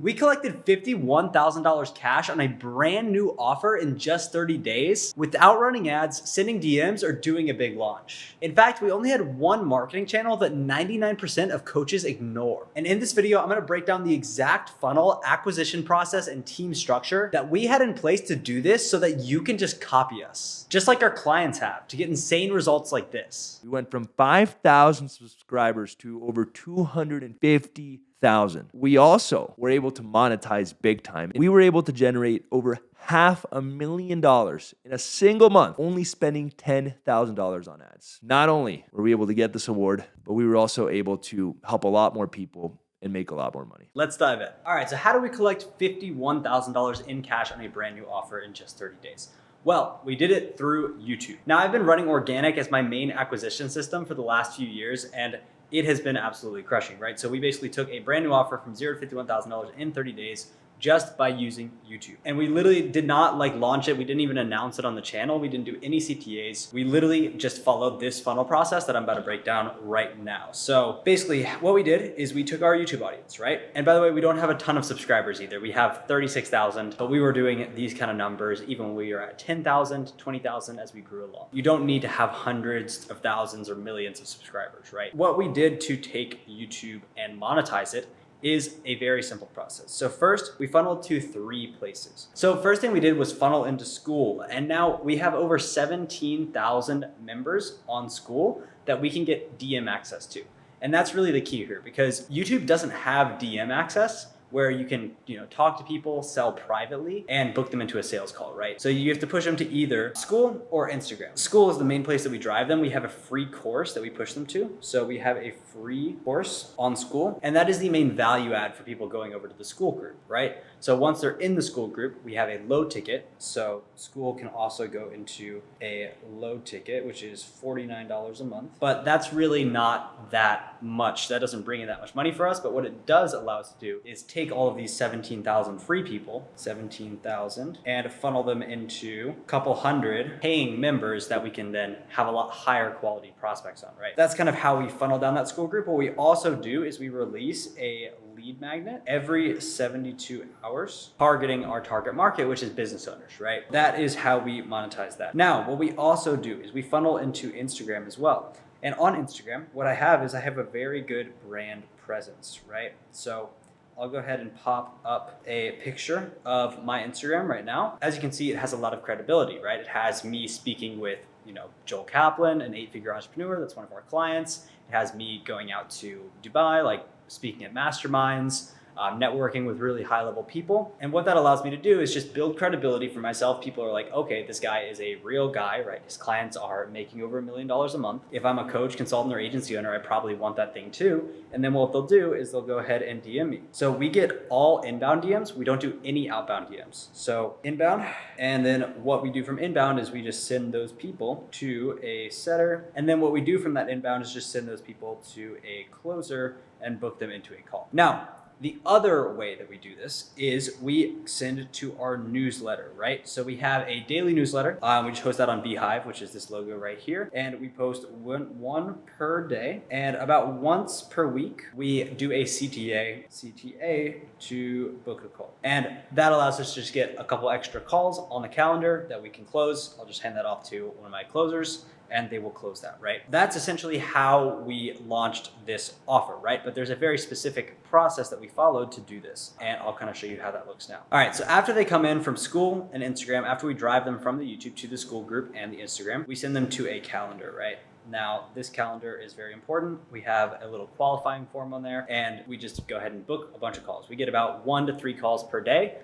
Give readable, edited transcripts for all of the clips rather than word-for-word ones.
We collected $51,000 cash on a brand new offer in just 30 days without running ads, sending DMs, or doing a big launch. In fact, we only had one marketing channel that 99% of coaches ignore. And in this video, I'm gonna break down the exact funnel, acquisition process, and team structure that we had in place to do this so that you can just copy us, just like our clients have, to get insane results like this. We went from 5,000 subscribers to over 250,000. We also were able to monetize big time. We were able to generate over $500,000 in a single month, only spending $10,000 on ads. Not only were we able to get this award, but we were also able to help a lot more people and make a lot more money. Let's dive in. All right, so how do we collect $51,000 in cash on a brand new offer in just 30 days? Well, we did it through YouTube. Now, I've been running organic as my main acquisition system for the last few years, and it has been absolutely crushing, right? So we basically took a brand new offer from $0 to $51,000 in 30 days just by using YouTube. And we literally did not launch it. We didn't even announce it on the channel. We didn't do any CTAs. We literally just followed this funnel process that I'm about to break down right now. So basically what we did is we took our YouTube audience, right? And by the way, we don't have a ton of subscribers either. We have 36,000, but we were doing these kind of numbers even when we were at 10,000, 20,000 as we grew along. You don't need to have hundreds of thousands or millions of subscribers, right? What we did to take YouTube and monetize it is a very simple process. So first, we funneled to 3 places. So first thing we did was funnel into School. And now we have over 17,000 members on School that we can get DM access to. And that's really the key here because YouTube doesn't have DM access where you can, talk to people, sell privately, and book them into a sales call, right? So you have to push them to either School or Instagram. School is the main place that we drive them. We have a free course that we push them to. So we have a free course on School, and that is the main value add for people going over to the School group, right? So once they're in the School group, we have a low ticket. So School can also go into a low ticket, which is $49 a month. But that's really not that much. That doesn't bring in that much money for us. But what it does allow us to do is take all of these 17,000 free people, 17,000, and funnel them into a couple hundred paying members that we can then have a lot higher quality prospects on, right? That's kind of how we funnel down that School group. What we also do is we release a lead magnet every 72 hours targeting our target market, which is business owners, right? That is how we monetize that. Now, what we also do is we funnel into Instagram as well. And on Instagram, what I have is I have a very good brand presence, right? So I'll go ahead and pop up a picture of my Instagram right now. As you can see, it has a lot of credibility, right? It has me speaking with, Joel Kaplan, an 8-figure entrepreneur. That's one of our clients. It has me going out to Dubai, speaking at masterminds, networking with really high-level people. And what that allows me to do is just build credibility for myself. People are like, okay, this guy is a real guy, right? His clients are making over $1 million a month. If I'm a coach, consultant, or agency owner, I probably want that thing too. And then what they'll do is they'll go ahead and DM me. So we get all inbound DMs. We don't do any outbound DMs. So inbound, and then what we do from inbound is we just send those people to a setter. And then what we do from that inbound is just send those people to a closer and book them into a call. Now, the other way that we do this is we send to our newsletter, right? So we have a daily newsletter. We just post that on Beehive, which is this logo right here. And we post one per day. And about once per week, we do a CTA to book a call. And that allows us to just get a couple extra calls on the calendar that we can close. I'll just hand that off to one of my closers and they will close that, right? That's essentially how we launched this offer, right? But there's a very specific process that we followed to do this. And I'll kind of show you how that looks now. All right, so after they come in from School and Instagram, after we drive them from the YouTube to the School group and the Instagram, we send them to a calendar, right? Now, this calendar is very important. We have a little qualifying form on there, and we just go ahead and book a bunch of calls. We get about 1 to 3 calls per day.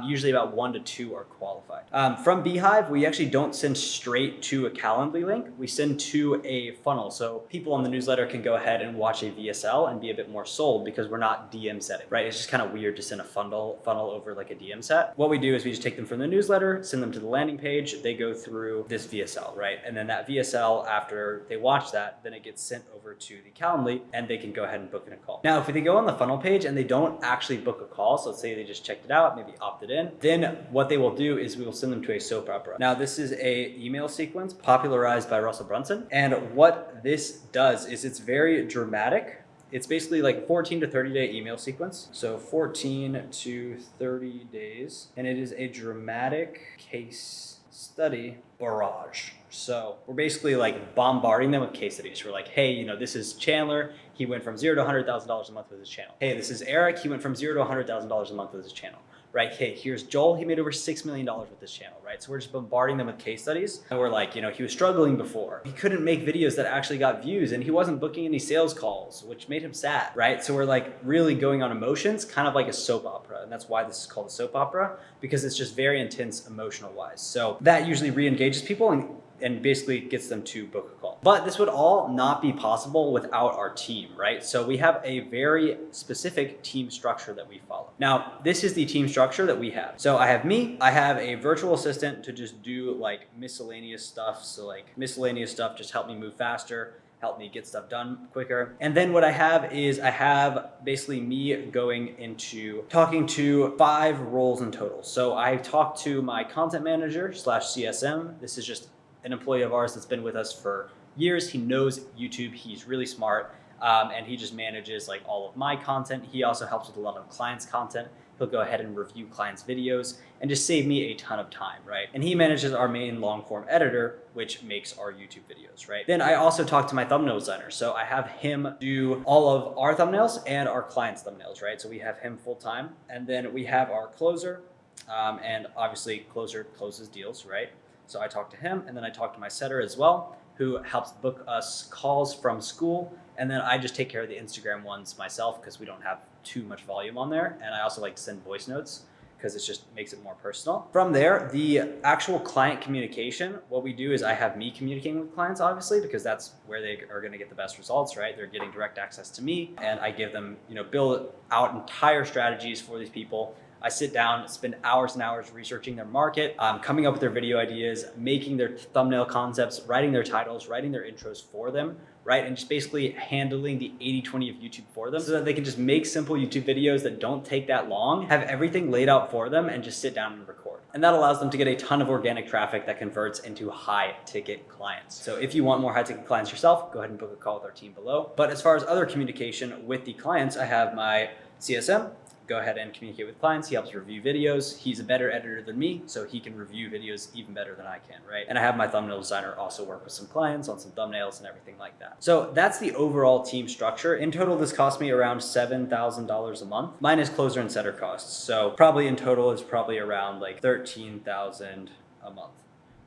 Usually about 1 to 2 are qualified. From Beehive, we actually don't send straight to a Calendly link. We send to a funnel. So people on the newsletter can go ahead and watch a VSL and be a bit more sold because we're not DM setting, right? It's just kind of weird to send a funnel over like a DM set. What we do is we just take them from the newsletter, send them to the landing page. They go through this VSL, right? And then that VSL, after they watch that, then it gets sent over to the Calendly and they can go ahead and book in a call. Now, if they go on the funnel page and they don't actually book a call, so let's say they just checked it out, maybe opted in, then what they will do is we will send them to a soap opera. Now, this is a email sequence popularized by Russell Brunson. And what this does is it's very dramatic. It's basically like 14 to 30 day email sequence. So 14 to 30 days. And it is a dramatic case study barrage. So we're basically like bombarding them with case studies. We're like, hey, you know, this is Chandler. He went from $0 to $100,000 a month with his channel. Hey, this is Eric. He went from $0 to $100,000 a month with his channel. Right? Hey, here's Joel. He made over $6 million with this channel, right? So we're just bombarding them with case studies. And we're like, you know, he was struggling before. He couldn't make videos that actually got views and he wasn't booking any sales calls, which made him sad, right? So we're like really going on emotions, kind of like a soap opera. And that's why this is called a soap opera, because it's just very intense emotional wise. So that usually re-engages people and basically gets them to book a call. But this would all not be possible without our team, right? So we have a very specific team structure that we follow. Now, this is the team structure that we have. So I have me, I have a virtual assistant to just do like miscellaneous stuff. So like miscellaneous stuff, just help me move faster, help me get stuff done quicker. And then what I have is I have basically me going into talking to 5 roles in total. So I talk to my content manager / CSM. This is just an employee of ours that's been with us for years. He knows YouTube. He's really smart. And he just manages like all of my content. He also helps with a lot of clients' content. He'll go ahead and review clients' videos and just save me a ton of time, right? And he manages our main long form editor, which makes our YouTube videos, right? Then I also talk to my thumbnail designer. So I have him do all of our thumbnails and our clients' thumbnails, right? So we have him full time. And then we have our closer, and obviously closer closes deals, right? So I talk to him, and then I talk to my setter as well, who helps book us calls from school. And then I just take care of the Instagram ones myself because we don't have too much volume on there. And I also like to send voice notes because it just makes it more personal. From there, the actual client communication, what we do is I have me communicating with clients, obviously, because that's where they are going to get the best results, right? They're getting direct access to me, and I give them, you know, build out entire strategies for these people. I sit down, spend hours and hours researching their market, coming up with their video ideas, making their thumbnail concepts, writing their titles, writing their intros for them, right? And just basically handling the 80-20 of YouTube for them so that they can just make simple YouTube videos that don't take that long, have everything laid out for them, and just sit down and record. And that allows them to get a ton of organic traffic that converts into high ticket clients. So if you want more high ticket clients yourself, go ahead and book a call with our team below. But as far as other communication with the clients, I have my CSM. Go ahead and communicate with clients. He helps review videos. He's a better editor than me, so he can review videos even better than I can, right? And I have my thumbnail designer also work with some clients on some thumbnails and everything like that. So that's the overall team structure. In total, this cost me around $7,000 a month, minus closer and setter costs. So probably in total is probably around like $13,000 a month.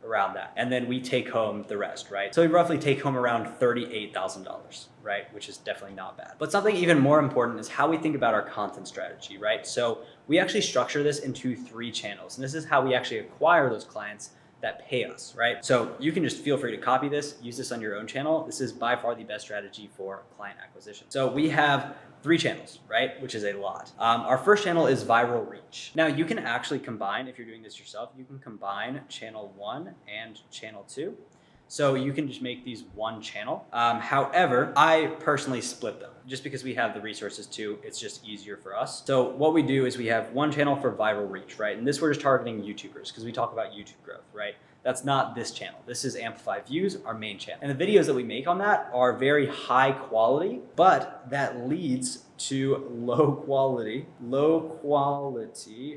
Around that. And then we take home the rest, right? So we roughly take home around $38,000, right? Which is definitely not bad. But something even more important is how we think about our content strategy, right? So we actually structure this into 3 channels. And this is how we actually acquire those clients that pay us, right? So you can just feel free to copy this, use this on your own channel. This is by far the best strategy for client acquisition. So we have 3 channels, right? Which is a lot. Our first channel is viral reach. Now you can actually combine, if you're doing this yourself, you can combine channel 1 and channel 2. So you can just make these one channel. However, I personally split them just because we have the resources too. It's just easier for us. So what we do is we have one channel for viral reach, right? And this we're just targeting YouTubers because we talk about YouTube growth, right? That's not this channel. This is Amplify Views, our main channel. And the videos that we make on that are very high quality, but that leads to low quality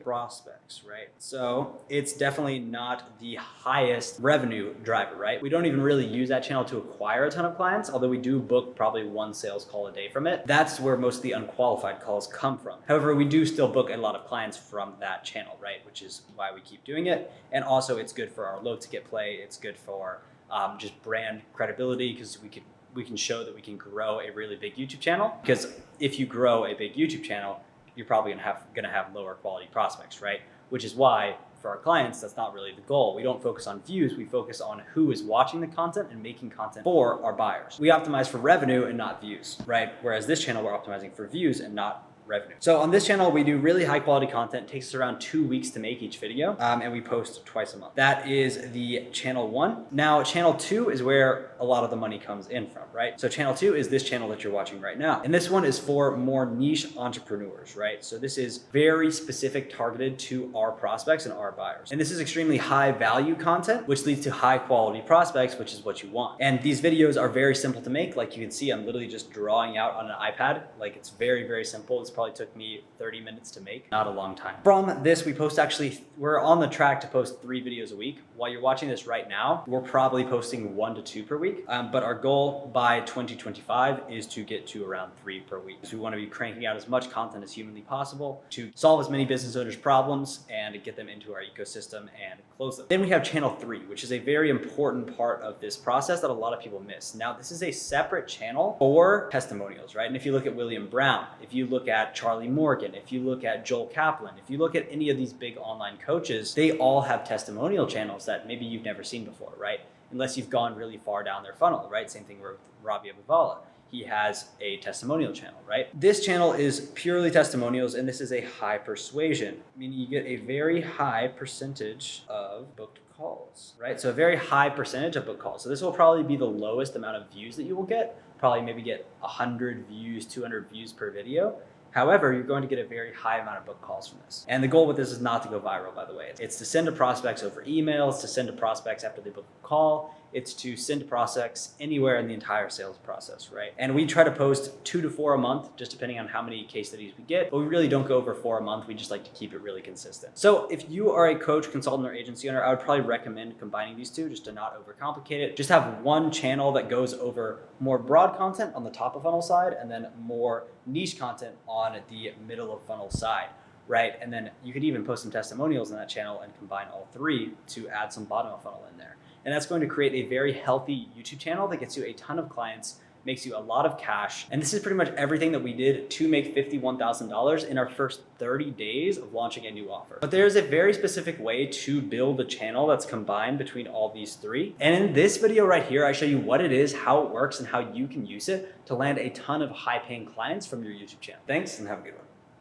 prospects, right? So it's definitely not the highest revenue driver, right? We don't even really use that channel to acquire a ton of clients, although we do book probably 1 sales call a day from it. That's where most of the unqualified calls come from. However, we do still book a lot of clients from that channel, right? Which is why we keep doing it. And also it's good for our low ticket play. It's good for just brand credibility because we can show that we can grow a really big YouTube channel. Because if you grow a big YouTube channel, you're probably gonna have lower quality prospects, right? Which is why for our clients, that's not really the goal. We don't focus on views, we focus on who is watching the content and making content for our buyers. We optimize for revenue and not views, right? Whereas this channel, we're optimizing for views and not revenue. So on this channel, we do really high quality content. It takes us around 2 weeks to make each video, and we post twice a month. That is the channel 1. Now, channel 2 is where a lot of the money comes in from, right? So channel 2 is this channel that you're watching right now. And this one is for more niche entrepreneurs, right? So this is very specific, targeted to our prospects and our buyers. And this is extremely high value content, which leads to high quality prospects, which is what you want. And these videos are very simple to make. Like you can see, I'm literally just drawing out on an iPad. Like it's very, very simple. This probably took me 30 minutes to make, not a long time. From this, we're on the track to post 3 videos a week. While you're watching this right now, we're probably posting 1 to 2 per week. But our goal by 2025 is to get to around 3 per week. So we want to be cranking out as much content as humanly possible to solve as many business owners' problems and get them into our ecosystem and close them. Then we have channel 3, which is a very important part of this process that a lot of people miss. Now, this is a separate channel for testimonials, right? And if you look at William Brown, if you look at Charlie Morgan, if you look at Joel Kaplan, if you look at any of these big online coaches, they all have testimonial channels that maybe you've never seen before, right? Unless you've gone really far down their funnel, right? Same thing with Robbie Abivala. He has a testimonial channel, right? This channel is purely testimonials, and this is a high persuasion, meaning you get a very high percentage of booked calls, right? So a very high percentage of booked calls. So this will probably be the lowest amount of views that you will get, probably maybe get 100 views, 200 views per video. However, you're going to get a very high amount of book calls from this. And the goal with this is not to go viral, by the way. It's to send to prospects over emails, to send to prospects after they book a call. It's to send to prospects anywhere in the entire sales process, right? And we try to post 2 to 4 a month, just depending on how many case studies we get, but we really don't go over 4 a month. We just like to keep it really consistent. So if you are a coach, consultant, or agency owner, I would probably recommend combining these two just to not overcomplicate it. Just have one channel that goes over more broad content on the top of funnel side and then more niche content on the middle of funnel side, right? And then you could even post some testimonials in that channel and combine all 3 to add some bottom of funnel in there. And that's going to create a very healthy YouTube channel that gets you a ton of clients, makes you a lot of cash. And this is pretty much everything that we did to make $51,000 in our first 30 days of launching a new offer. But there's a very specific way to build a channel that's combined between all these 3. And in this video right here, I show you what it is, how it works, and how you can use it to land a ton of high-paying clients from your YouTube channel. Thanks, and have a good one.